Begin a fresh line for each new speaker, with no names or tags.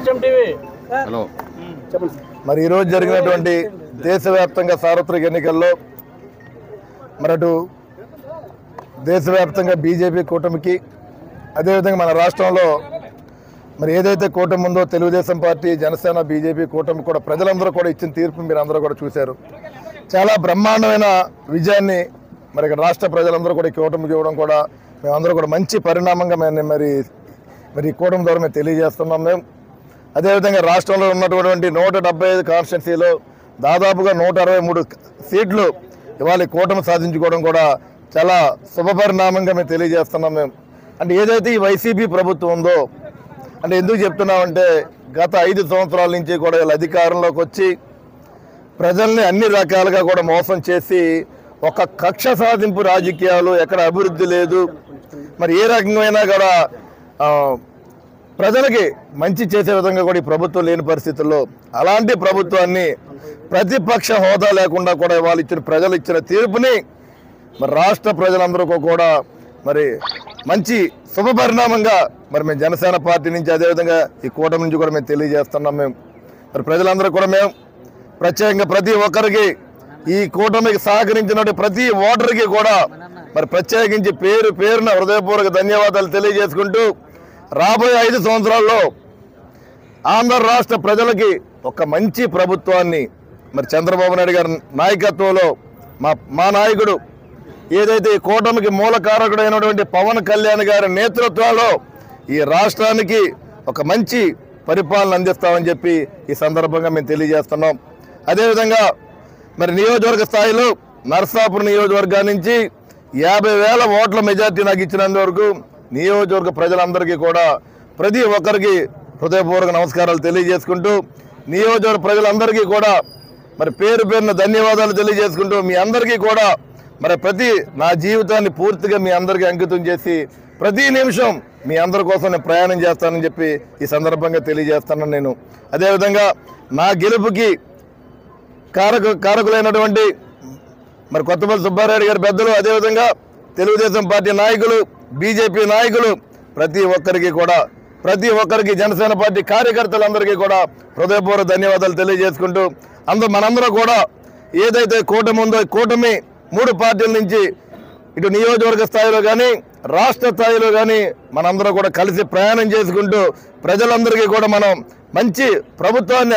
Hello
మరి ఈరోజు జరిగినటువంటి దేశవ్యాప్తంగా సార్వత్రిక ఎన్నికల్లో మరటు దేశవ్యాప్తంగా బీజేపీ కూటమికి అదేవిధంగా మన రాష్ట్రంలో మరి ఏదైతే కూటమి ఉందో తెలుగుదేశం పార్టీ జనసేన బీజేపీ కూటమి కూడా ప్రజలందరూ కూడా ఇచ్చిన తీర్పు మీరు అందరూ కూడా చూశారు. చాలా బ్రహ్మాండమైన విజయాన్ని మరి ఇక్కడ రాష్ట్ర ప్రజలందరూ కూడా ఈ కూటమికి ఇవ్వడం కూడా మేమందరూ కూడా మంచి పరిణామంగా మరి ఈ కూటమి ద్వారా మేము తెలియజేస్తున్నాం. మేము అదేవిధంగా రాష్ట్రంలో ఉన్నటువంటి 175 కాన్స్టిట్యున్సీలో దాదాపుగా 163 సీట్లు ఇవాళ కూటమి సాధించుకోవడం కూడా చాలా శుభపరిణామంగా మేము తెలియజేస్తున్నాం. మేము అంటే ఏదైతే ఈ వైసీపీ ప్రభుత్వం ఉందో అంటే ఎందుకు చెప్తున్నామంటే గత 5 సంవత్సరాల నుంచి కూడా వీళ్ళ అధికారంలోకి వచ్చి ప్రజల్ని అన్ని రకాలుగా కూడా మోసం చేసి ఒక కక్ష సాధింపు రాజకీయాలు, ఎక్కడ అభివృద్ధి లేదు, మరి ఏ రకంగా కూడా ప్రజలకి మంచి చేసే విధంగా కూడా ఈ ప్రభుత్వం లేని పరిస్థితుల్లో అలాంటి ప్రభుత్వాన్ని ప్రతిపక్ష హోదా లేకుండా కూడా వాళ్ళు ప్రజలు ఇచ్చిన తీర్పుని మరి రాష్ట్ర ప్రజలందరూ కూడా మరి మంచి శుభపరిణామంగా మరి మేము జనసేన పార్టీ నుంచి అదేవిధంగా ఈ కూటమి నుంచి కూడా మేము తెలియజేస్తున్నాం. మేము మరి ప్రజలందరూ కూడా మేము ప్రత్యేకంగా ప్రతి ఒక్కరికి ఈ కూటమికి సహకరించినటువంటి ప్రతి ఓటర్కి కూడా మరి ప్రత్యేకించి పేరున హృదయపూర్వక ధన్యవాదాలు తెలియజేసుకుంటూ రాబోయే 5 సంవత్సరాల్లో ఆంధ్ర రాష్ట్ర ప్రజలకి ఒక మంచి ప్రభుత్వాన్ని మరి చంద్రబాబు నాయుడు గారి నాయకత్వంలో మా నాయకుడు ఏదైతే ఈ కూటమికి మూలకారకుడైనటువంటి పవన్ కళ్యాణ్ గారి నేతృత్వంలో ఈ రాష్ట్రానికి ఒక మంచి పరిపాలన అందిస్తామని చెప్పి ఈ సందర్భంగా మేము తెలియజేస్తున్నాం. అదేవిధంగా మరి నియోజకవర్గ స్థాయిలో నర్సాపురం నియోజకవర్గం నుంచి 50,000 ఓట్ల మెజార్టీ నాకు ఇచ్చినందువరకు నియోజకవర్గ ప్రజలందరికీ కూడా ప్రతి ఒక్కరికి హృదయపూర్వక నమస్కారాలు తెలియజేసుకుంటూ నియోజకవర్గ ప్రజలందరికీ కూడా మరి పేరున ధన్యవాదాలు తెలియజేసుకుంటూ మీ అందరికీ కూడా మరి నా జీవితాన్ని పూర్తిగా మీ అందరికీ అంకితం చేసి ప్రతి నిమిషం మీ అందరి కోసం నేను ప్రయాణం చేస్తానని చెప్పి ఈ సందర్భంగా తెలియజేస్తాను. నేను అదేవిధంగా నా గెలుపుకి కారకులైనటువంటి మరి కొత్తపల్లి సుబ్బారెడ్డి గారి పెద్దలు, అదేవిధంగా తెలుగుదేశం పార్టీ నాయకులు, బీజేపీ నాయకులు ప్రతి ఒక్కరికి జనసేన పార్టీ కార్యకర్తలందరికీ కూడా హృదయపూర్వక ధన్యవాదాలు తెలియజేసుకుంటూ మనందరూ కూడా ఏదైతే కూటమి ఉందో ఈ కూటమి 3 పార్టీల నుంచి ఇటు నియోజకవర్గ స్థాయిలో కానీ రాష్ట్ర స్థాయిలో కానీ మనందరూ కూడా కలిసి ప్రయాణం చేసుకుంటూ ప్రజలందరికీ కూడా మనం మంచి ప్రభుత్వాన్ని